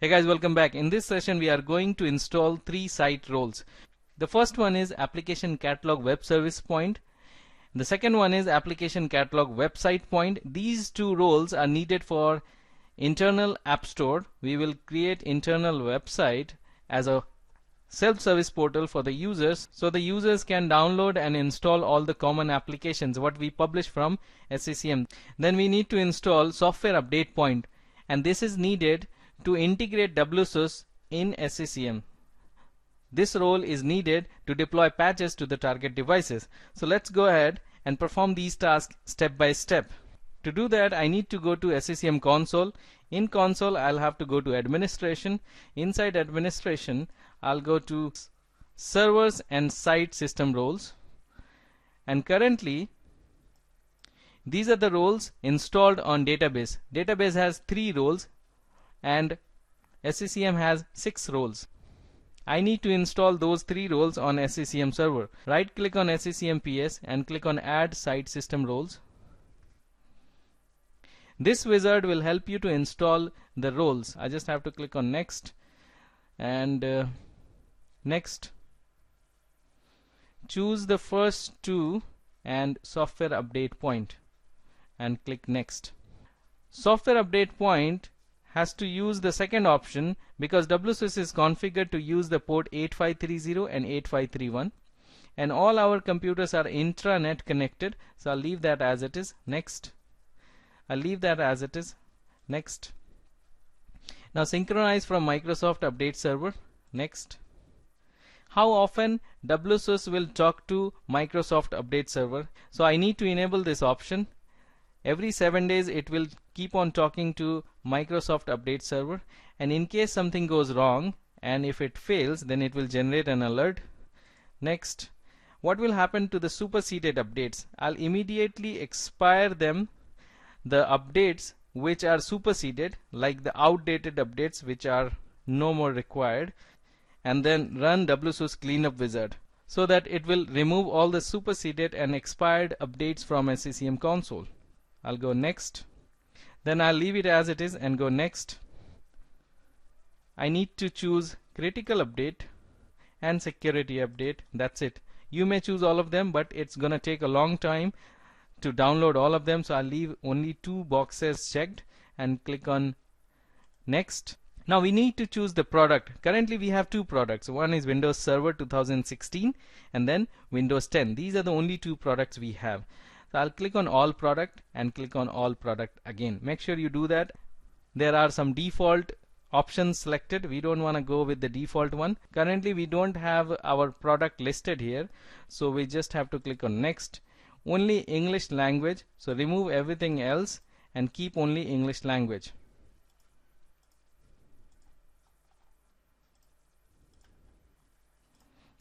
Hey guys, welcome back. In this session we are going to install 3 site roles. The first one is application catalog web service point. The second one is application catalog website point. These two roles are needed for internal app store. We will create internal website as a self-service portal for the users, so the users can download and install all the common applications what we publish from SCCM. Then we need to install software update point, and this is needed to integrate WSUS in SCCM. This role is needed to deploy patches to the target devices. So let's go ahead and perform these tasks step by step. To do that, I need to go to SCCM console. In console, I'll have to go to administration. Inside administration, I'll go to servers and site system roles. And currently, these are the roles installed on database. Database has 3 roles and SCCM has 6 roles. I need to install those 3 roles on SCCM server. Right click on SCCM PS and click on Add Site System Roles. This wizard will help you to install the roles. I just have to click on Next and Next. Choose the first 2 and Software Update Point and click Next. Software Update Point has to use the second option because WSUS is configured to use the port 8530 and 8531, and all our computers are intranet connected, so I'll leave that as it is. Next. I'll leave that as it is. Next. Now synchronize from Microsoft Update Server. Next. How often WSUS will talk to Microsoft Update Server? So I need to enable this option. Every 7 days it will keep on talking to Microsoft Update Server, and in case something goes wrong and if it fails, then it will generate an alert. Next. What will happen to the superseded updates? I'll immediately expire them, the updates which are superseded, like the outdated updates which are no more required, and then run WSUS cleanup wizard so that it will remove all the superseded and expired updates from SCCM console. I'll go Next. Then I'll leave it as it is and go Next. I need to choose critical update and security update. That's it. You may choose all of them, but it's gonna take a long time to download all of them, so I'll leave only 2 boxes checked and click on Next. Now we need to choose the product. Currently we have 2 products. One is Windows Server 2016 and then Windows 10. These are the only 2 products we have. So I'll click on All Product and click on All Product again. Make sure you do that. There are some default options selected. We don't want to go with the default one. Currently we don't have our product listed here, so we just have to click on Next. Only English language, so remove everything else and keep only English language.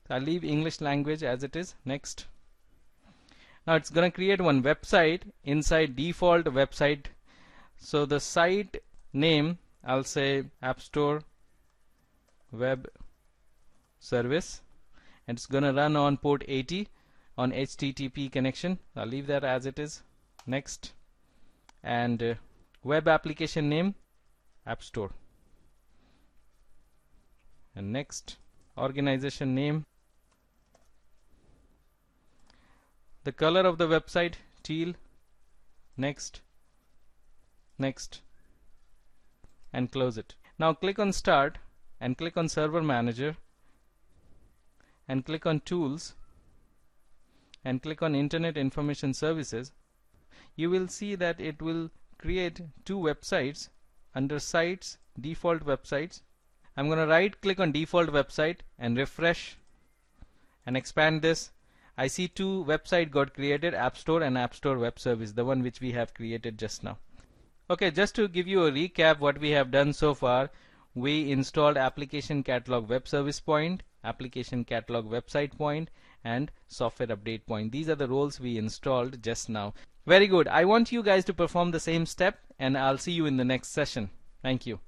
So I'll leave English language as it is. Next. Now it's going to create one website inside default website. So the site name, I'll say App Store Web Service, and it's going to run on port 80 on HTTP connection. I'll leave that as it is. Next. And web application name App Store, and next. Organization name. The color of the website teal. Next. Next. And close it. Now click on Start and click on Server Manager and click on Tools and click on Internet Information Services. You will see that it will create 2 websites under Sites, Default Websites. I'm going to right click on Default Website and refresh and expand this. I see 2 websites got created, App Store and App Store Web Service, the one which we have created just now. Okay, just to give you a recap what we have done so far, we installed Application Catalog Web Service Point, Application Catalog Website Point, and Software Update Point. These are the roles we installed just now. Very good. I want you guys to perform the same step, and I'll see you in the next session. Thank you.